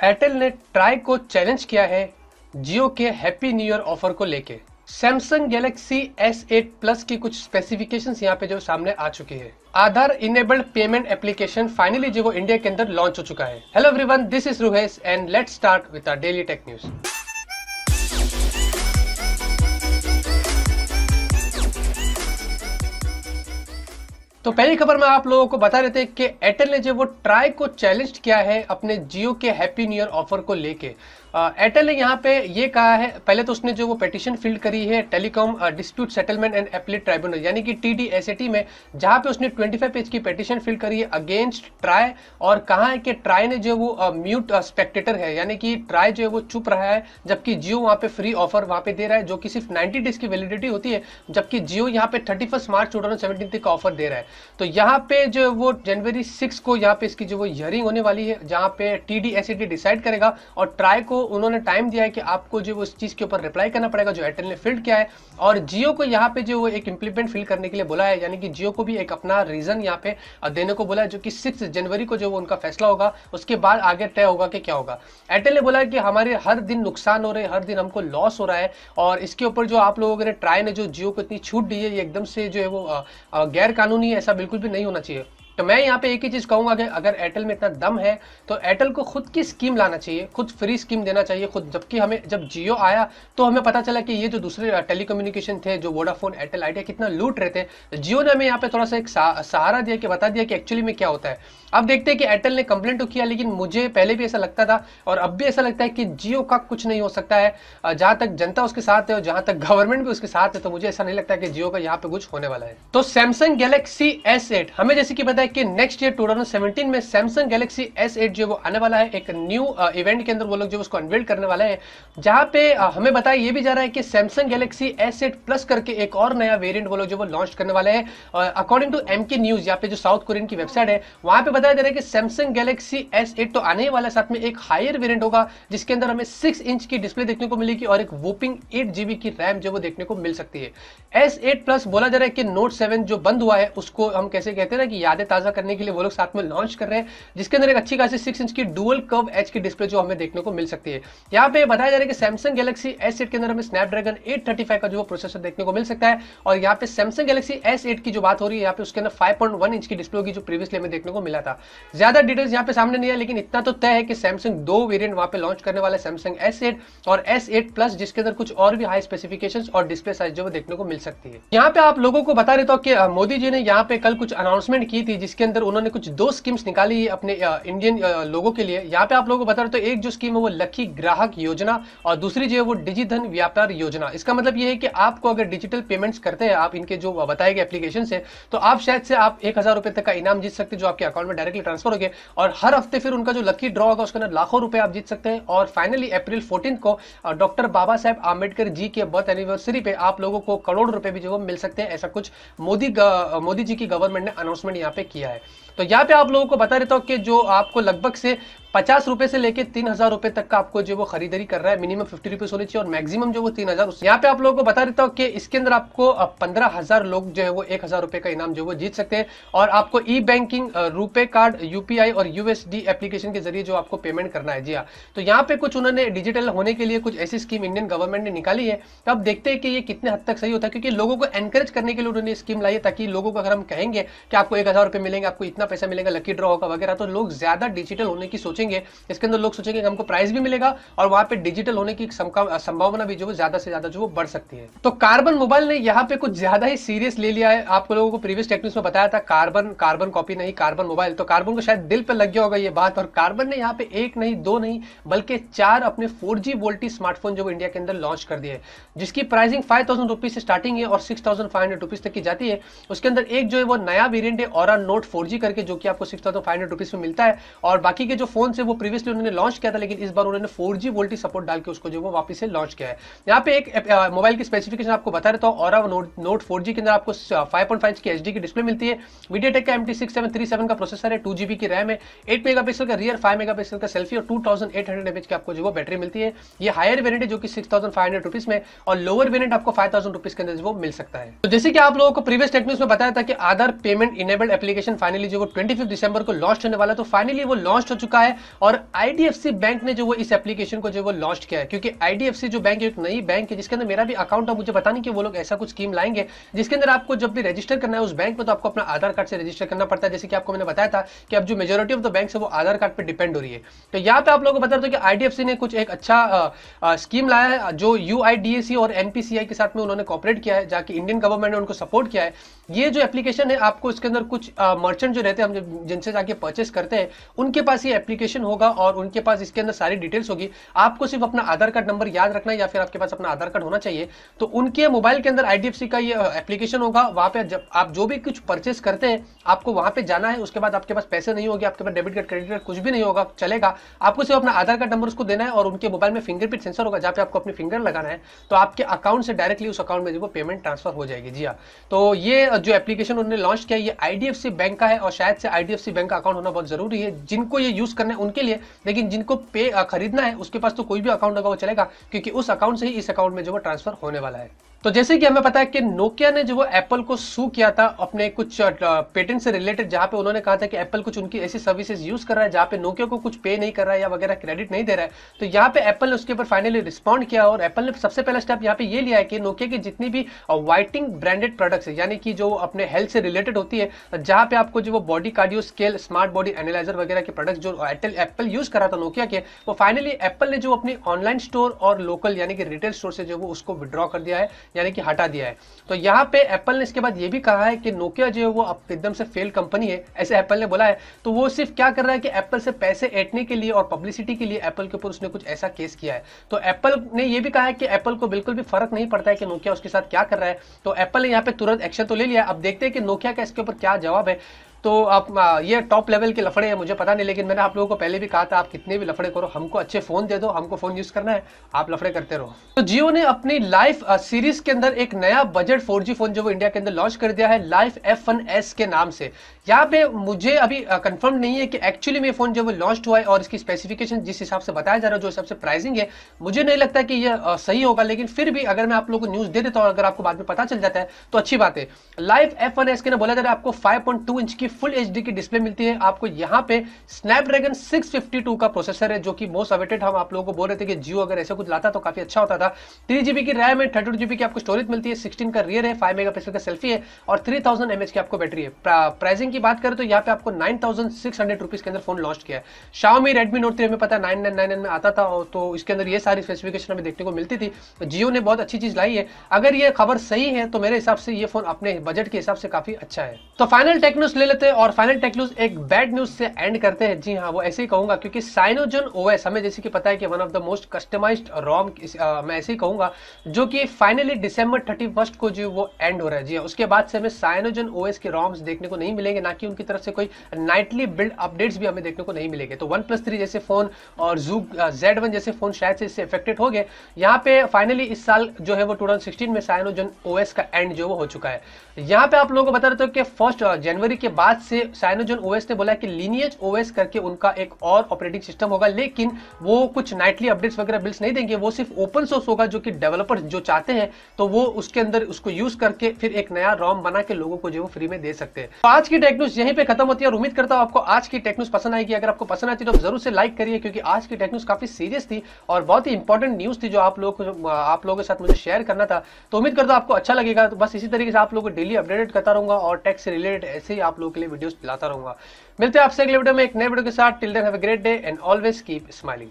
Airtel ने try को challenge किया है जियो के हैप्पी न्यू ईयर ऑफर को लेके। सैमसंग गैलेक्सी S8 प्लस की कुछ स्पेसिफिकेशंस यहाँ पे जो सामने आ चुकी है। Aadhaar enabled payment application finally जो वो इंडिया के अंदर लॉन्च हो चुका है। Hello everyone, this is Ruhesh and let's start with our daily tech news. तो पहली खबर में आप लोगों को बता रहे थे कि एयरटेल ने जो वो ट्राई को चैलेंज किया है अपने जियो के हैप्पी न्यू ईयर ऑफर को लेके। एयरटेल ने यहाँ पे ये कहा है, पहले तो उसने जो वो पिटीशन फिल करी है telecom dispute settlement and appellate tribunal यानी कि TDSAT में, जहाँ पे उसने 25 पेज की पिटीशन फिल करी है अगेंस्ट ट्राई, और कहा है कि ट्राई ने जो वो म्यूट स्पेक्टेटर है, यानी कि ट्राई जो है वो चुप रहा है जबकि जियो वहाँ पे फ्री ऑफर वहाँ पे दे रहा है जो कि सिर्फ 90 डेज की वैलिडिटी होती है, जबकि जियो यहाँ पे 31 मार्च 2017 तक का ऑफर दे रहा है। तो यहाँ पे जो वो जनवरी 6 को यहाँ पे इसकी जो वो हियरिंग होने वाली है, जहाँ पे TDSAT डिसाइड करेगा और ट्राई को उन्होंने टाइम दिया है कि आपको जो उस चीज के ऊपर रिप्लाई करना पड़ेगा जो एयरटेल ने फिल किया है, और जियो को यहाँ पे जो वो एक इम्प्लीमेंट फिल करने के लिए बोला है, यानी कि जियो को भी एक अपना रीजन यहाँ पे देने को बोला है, जो कि 6 जनवरी को जो वो उनका फैसला होगा, उसके बाद आगे तय होगा कि क्या होगा। एयरटेल ने बोला है कि हमारे हर दिन नुकसान हो रहे हैं, हर दिन हमको लॉस हो रहा है, और इसके ऊपर जो आप लोगों ने ट्राई ने जो जियो को इतनी छूट दी है ये एकदम से जो है वो गैर कानूनी है, ऐसा बिल्कुल भी नहीं होना चाहिए। तो मैं यहाँ पे एक ही चीज कहूंगा कि अगर एयरटेल में इतना दम है तो एयरटेल को खुद की स्कीम लाना चाहिए, खुद फ्री स्कीम देना चाहिए खुद। जबकि हमें जब जियो आया तो हमें पता चला कि ये जो दूसरे टेलीकम्युनिकेशन थे जो वोडाफोन एयरटेल आइडिया कितना लूट रहे थे, जियो ने हमें यहाँ पे थोड़ा सा एक सहारा दिया कि बता दिया कि एक्चुअली में क्या होता है। अब देखते हैं कि एयरटेल ने कंप्लेंट तो किया, लेकिन मुझे पहले भी ऐसा लगता था और अब भी ऐसा लगता है कि जियो का कुछ नहीं हो सकता है। जहां तक जनता उसके साथ है और जहां तक गवर्नमेंट भी उसके साथ है, तो मुझे ऐसा नहीं लगता कि जियो का यहाँ पे कुछ होने वाला है। तो सैमसंग गैलेक्सी S8 हमें जैसे कि पता है कि नेक्स्ट ईयर 2017 में सैमसंग गैलेक्सी S8 जो वो आने वाला है, एक न्यू इवेंट के अंदर वो लोग जो उसको अनवील करने वाले हैं, जहां पे हमें बताया ये भी जा रहा है कि सैमसंग गैलेक्सी S8 प्लस करके एक और नया वेरिएंट वो लोग जो वो लॉन्च करने वाले हैं। अकॉर्डिंग टू MK न्यूज, यहाँ पे जो साउथ कोरियन की वेबसाइट है, वहां पे बताया जा रहा है कि सैमसंग गैलेक्सी S8 तो आने ही वाला है, साथ में एक हायर वेरिएंट होगा जिसके अंदर हमें 6 इंच की डिस्प्ले देखने को मिलेगी और एक वोपिंग 8 GB की रैम जो वो देखने को मिल सकती है। S8 प्लस बोला जा रहा है कि नोट 7 जो बंद हुआ है उसको हम कैसे कहते हैं ना कि यादें ताजा करने के लिए वो लोग साथ में लॉन्च कर रहे हैं, जिसके अंदर एक अच्छी खासी 6 इंच की डुअल कर्व एज की डिस्प्ले जो हमें देखने को मिल सकती है। यहाँ पे बताया जा रहा है कि सैमसंग गैलेक्सी S8 के अंदर हमें स्नैपड्रैगन 835 का जो प्रोसेसर देखने को मिल सकता है, और यहाँ पे सैमसंग गैलेक्सी S8 की जो बात हो रही है यहाँ पे उसके अंदर 5.1 इंच की डिस्प्ले होगी जो प्रीवियसली हमें देखने को मिला था। ज्यादा डिटेल्स यहाँ पे सामने नहीं है, लेकिन इतना तो तय है कि सैमसंग 2 वेरिएंट वहां पे लॉन्च करने वाला है, सैमसंग S8 और S8 प्लस, जिसके अंदर कुछ और भी हाई स्पेसिफिकेशंस और डिस्प्ले साइज जो देखने को मिल सकती है। यहाँ पे आप लोगों को बता देता हूँ कि मोदी जी ने यहाँ पे कल कुछ अनाउंसमेंट की थी जिसके अंदर उन्होंने कुछ 2 स्कीम्स निकाली है अपने इंडियन लोगों के लिए। यहाँ पे आप लोगों को बता रहे तो एक जो स्कीम है वो लकी ग्राहक योजना, और दूसरी जो है वो डिजिधन व्यापार योजना। इसका मतलब ये है कि आपको अगर डिजिटल पेमेंट्स करते हैं आप इनके जो बताए गए एप्लीकेशन से, तो आप शायद से आप 1000 रुपए तक का इनाम जीत सकते हैं जो आपके अकाउंट में डायरेक्टली ट्रांसफर हो गए, और हर हफ्ते फिर उनका जो लकी ड्रॉ होगा उसके अंदर लाखों रुपए आप जीत सकते हैं। और फाइनली अप्रैल 14 को डॉक्टर बाबा साहेब आम्बेडकर जी के बर्थ एनिवर्सरी पे आप लोगों को करोड़ रुपए भी जो मिल सकते हैं, ऐसा कुछ मोदी जी की गवर्नमेंट ने अनाउंसमेंट यहाँ पे किया है। तो यहाँ पे आप लोगों को बता देता हूँ कि जो आपको लगभग से 50 रुपए से लेके 3000 रुपए तक का आपको जो वो खरीदारी कर रहा है, मिनिमम 50 रुपीज होनी चाहिए और मैक्सिमम जो वो 3000। यहाँ पे आप लोगों को बता देता हूँ कि इसके अंदर आपको 15,000 लोग जो है वो 1000 रुपए का इनाम जो वो जीत सकते हैं, और आपको ई बैंकिंग, रुपे कार्ड, UPI और USD एप्लीकेशन के जरिए जो आपको पेमेंट करना है। जी हाँ, तो यहाँ पे कुछ उन्होंने डिजिटल होने के लिए कुछ ऐसी स्कीम इंडियन गवर्नमेंट ने निकाली है। तो अब देखते हैं कि ये कितने हद तक सही होता है, क्योंकि लोगों को एनकरेज करने के लिए उन्होंने स्कीम लाई है, ताकि लोगों को अगर हम कहेंगे कि आपको 1000 रुपए मिलेंगे, आपको इतना पैसा मिलेगा, लकी ड्रॉ होगा वगैरह, तो लोग ज्यादा डिजिटल होने की सोचेंगे। इसके अंदर लोग सोचेंगे कि हमको प्राइस भी मिलेगा और वहां पे डिजिटल होने की संभावना भी जो ज्यादा से ज्यादा जो वो बढ़ सकती है। तो कार्बन मोबाइल ने यहाँ पे कुछ ज्यादा ही सीरियस ले लिया है। आप लोगों को प्रीवियस टेक न्यूज में बताया था कार्बन कॉपी नहीं कार्बन मोबाइल, तो कार्बन को शायद दिल पे लग गया होगा ये बात, और कार्बन ने यहाँ पे 1 नहीं 2 नहीं बल्कि 4 अपने 4G वोल्टी स्मार्टफोन जो इंडिया के अंदर लॉन्च कर दिए, जिसकी प्राइसिंग 5000 रुपीज से स्टार्टिंग है और 6500 रुपीज तक की जाती है। उसके अंदर एक जो है वो नया वेरिएंट है Aura Note 4G करके, जो कि आपको 6500 रुपीज में मिलता है, और बाकी के जो फोन है वो प्रीवियसली उन्होंने लॉन्च किया था, लेकिन इस बार उन्होंने 4G वोल्टी सपोर्ट डाल के उसको जो वो वापस से लॉन्च किया है। यहाँ पे एक मोबाइल की स्पेसिफिकेशन आपको बता देता हूँ। Aura Note 4G के अंदर आपको 5.5 इंच की HD की डिस्प्ले मिलती है, MediaTek का MT6737 का प्रोसेसर है, 2 GB की रैम है, 8 मेगापिक्सल का रियर, 5 मेगापिक्सल का सेल्फी और 2800 mAh की आपको जो वो बैटरी मिलती है। ये हायर वेरिएंट है जो कि 6500 रुपीज में, और लोअर वेरिएंट आपको 5000 रुपीज के अंदर वो मिल सकता है। तो जैसे कि आप लोगों को प्रीवियस टेक न्यूज में बताया था कि आधार पेमेंट इनेबल्ड एप्लीकेशन फाइनली जो वो 25 दिसंबर को लॉन्च होने वाला है। तो फाइनली वो लॉन्च हो चुका है और आईडीएफसी बैंक ने जो वो इस एप्लीकेशन को जो वो लॉन्च किया है, क्योंकि आईडीएफसी जो बैंक एक नई बैंक है जिसके अंदर मेरा भी अकाउंट है। मुझे पता नहीं कि वो लोग ऐसा कुछ स्कीम लाएंगे जिसके अंदर आपको जब भी रजिस्टर करना है उस बैंक में तो आपको अपना आधार कार्ड से रजिस्टर करना पड़ता है। जैसे कि आपको मैंने बताया था कि अब जो मेजोरिटी ऑफ द बैंक है वो आधार कार्ड पर डिपेंड हो रही है। तो यहाँ पे आप लोगों को बता दो कि आईडीएफसी ने कुछ एक अच्छा स्कीम लाया है जो यूआईडीएसी और एनपीसीआई के साथ में उन्होंने कॉपरेट किया है, जाके इंडियन गवर्नमेंट ने उनको सपोर्ट किया है। ये जो एप्लीकेशन है आपको इसके अंदर कुछ मर्चेंट जो रहते हैं हम जिनसे जाके परचेस करते हैं उनके पास ये एप्लीकेशन होगा और उनके पास इसके अंदर सारी डिटेल्स होगी। आपको सिर्फ अपना आधार कार्ड नंबर याद रखना है या फिर आपके पास अपना आधार कार्ड होना चाहिए। तो उनके मोबाइल के अंदर आईडीएफसी का ये एप्लीकेशन होगा। वहां पे जब आप जो भी कुछ परचेस करते हैं आपको वहां पे जाना है। उसके बाद आपके पास पैसे नहीं होंगे, आपके पास डेबिट कार्ड क्रेडिट कार्ड कुछ भी नहीं होगा, चलेगा। आपको सिर्फ अपना आधार कार्ड नंबर उसको देना है और उनके मोबाइल में फिंगरप्रिंट सेंसर होगा जहां पे आपको अपनी फिंगर लगाना है। तो आपके अकाउंट से डायरेक्टली उस अकाउंट में जो पेमेंट ट्रांसफर हो जाएगी। जी हाँ, तो ये जो एप्लीकेशन उन्होंने लॉन्च किया ये आईडीएफसी बैंक का है और शायद से आईडीएफसी बैंक का अकाउंट होना बहुत जरूरी है जिनको ये यूज करना है उनके लिए। लेकिन जिनको पे खरीदना है उसके पास तो कोई भी अकाउंट होगा वो चलेगा, क्योंकि उस अकाउंट से ही इस अकाउंट में जो वो ट्रांसफर होने वाला है। तो जैसे कि हमें पता है कि नोकिया ने जो वो एप्पल को सू किया था अपने कुछ पेटेंट से रिलेटेड, जहां पे उन्होंने कहा था कि एप्पल कुछ उनकी ऐसी सर्विसेज यूज कर रहा है जहां पे नोकिया को कुछ पे नहीं कर रहा है या वगैरह क्रेडिट नहीं दे रहा है। तो यहाँ पे एप्पल ने उसके ऊपर फाइनली रिस्पॉन्ड किया और एप्पल ने सबसे पहला स्टेप यहाँ पे ये लिया है कि नोकिया की जितनी भी वाइटिंग ब्रांडेड प्रोडक्ट्स है, यानी कि जो अपने हेल्थ से रिलेटेड होती है, जहां पे आपको जो वो body cardio scale, smart body analyser वगैरह के प्रोडक्ट्स जो एप्पल यूज कर रहा था नोकिया के, वो फाइनली एप्पल ने जो अपनी ऑनलाइन स्टोर और लोकल यानी कि रिटेल स्टोर से जो वो उसको विड्रॉ कर दिया है, यानी कि हटा दिया है। तो यहाँ पे एप्पल ने इसके बाद ये भी कहा है कि नोकिया जो है वो अब एकदम से फेल कंपनी है, ऐसे एप्पल ने बोला है। तो वो सिर्फ क्या कर रहा है कि एप्पल से पैसे ऐंठने के लिए और पब्लिसिटी के लिए एप्पल के ऊपर उसने कुछ ऐसा केस किया है। तो एप्पल ने ये भी कहा है कि एप्पल को बिल्कुल भी फर्क नहीं पड़ता है कि नोकिया उसके साथ क्या कर रहा है। तो एप्पल ने यहाँ पे तुरंत एक्शन तो ले लिया। अब देखते हैं कि नोकिया का इसके ऊपर क्या जवाब है। तो आप ये टॉप लेवल के लफड़े हैं, मुझे पता नहीं, लेकिन मैंने आप लोगों को पहले भी कहा था आप कितने भी लफड़े करो, हमको अच्छे फोन दे दो, हमको फोन यूज करना है, आप लफड़े करते रहो। तो जियो ने अपनी लाइफ सीरीज के अंदर एक नया बजट 4G फोन जो वो इंडिया के अंदर लॉन्च कर दिया है, लाइफ F1S के नाम से। यहाँ पे मुझे अभी कंफर्म नहीं है कि एक्चुअली में फोन जो वो लॉन्च हुआ है और इसकी स्पेसिफिकेशन जिस हिसाब से बताया जा रहा है, जो हिसाब से प्राइसिंग है, मुझे नहीं लगता कि ये सही होगा। लेकिन फिर भी अगर मैं आप लोगों को न्यूज दे देता हूँ, अगर आपको बाद में पता चल जाता है तो अच्छी बात है। लाइफ F1S के ना बोला जा रहा है आपको 5.2 इंच की फुल HD की डिस्प्ले मिलती है। आपको यहाँ पे स्नैपड्रैगन 652 का प्रोसेसर है जो कि मोस्ट अवेटेड, हम आप लोगों को बोल रहे थे कि जियो अगर ऐसा कुछ लाता तो काफी अच्छा होता था। 3GB की रैम है, 32GB की आपको स्टोरेज मिलती है, 16 का रियर है, 5 मेगापिक्सल का सेल्फी है और 3000 mAh की आपको बैटरी है। प्राइसिंग की बात करें तो यहाँ पे आपको 9600 रुपीज के अंदर फोन लॉन्च किया है। Xiaomi Redmi Note 3 हमें पता है 9999 में आता था, तो इसके अंदर ये सारी स्पेसिफिकेशन हमें देखने को मिलती थी। तो जियो ने बहुत अच्छी चीज लाई है। अगर ये खबर सही है तो मेरे हिसाब से ये फोन अपने बजट के हिसाब से काफी अच्छा है। तो फाइनल टेक न्यूज ले लेते हैं और फाइनल टेक न्यूज एक बैड न्यूज से एंड करते हैं। जी हाँ, वो ऐसे ही कहूंगा क्योंकि साइनोजन OS हमें जैसे कि पता है कि one of the most customised ROM, मैं ऐसे ही कहूंगा, जो कि फाइनली December 31 को जो वो एंड हो रहा है। जी हाँ, उसके बाद से हमें साइनोजन OS के रोम्स देखने को नहीं मिलेंगे, ना कि उनकी तरफ से कोई नाइटली बिल्ड अपडेट्स भी हमें देखने को नहीं मिलेंगे। तो OnePlus 3 जैसे फोन और Z1 जैसे फोन शायद से इससे इफेक्टेड हो गए। यहाँ पे फाइनली इस साल जो है वो 2016 में साइनोजन OS का एंड जो वो हो चुका है। यहाँ पे आप लोगों को बता रहे थे कि 1 जनवरी के बाद से साइनोजन OS ने बोला कि Lineage OS करके उनका एक और ऑपरेटिंग सिस्टम होगा, लेकिन वो कुछ नाइटली अपडेट्स वगैरह बिल्ड्स नहीं देंगे, वो सिर्फ ओपन सोर्स होगा, जो कि डेवलपर्स जो चाहते हैं तो वो उसके अंदर उसको यूज करके फिर एक नया रोम बना के लोगों को जो वो फ्री में दे सकते हैं। तो आज की टेक न्यूज यहीं पे खत्म होती है और उम्मीद करता हूं आपको आज की टेक न्यूज पसंद आएगी। अगर आपको पसंद आती तो जरूर से लाइक करिए, क्योंकि आज की टेक न्यूज काफी सीरियस थी और बहुत ही इंपॉर्टेंट न्यूज थी जो आप लोगों के साथ मुझे शेयर करना था। तो उम्मीद करता हूं आपको अच्छा लगेगा। तो बस इसी तरीके से आप लोगों को डेली अपडेटेड करता रहूंगा और टेक से रिलेटेड ऐसे ही आप लोगों के लिए वीडियोस लाता रहूंगा। मिलते हैं आपसे अगले वीडियो में एक नए वीडियो के साथ। Till then have a great day and always keep smiling.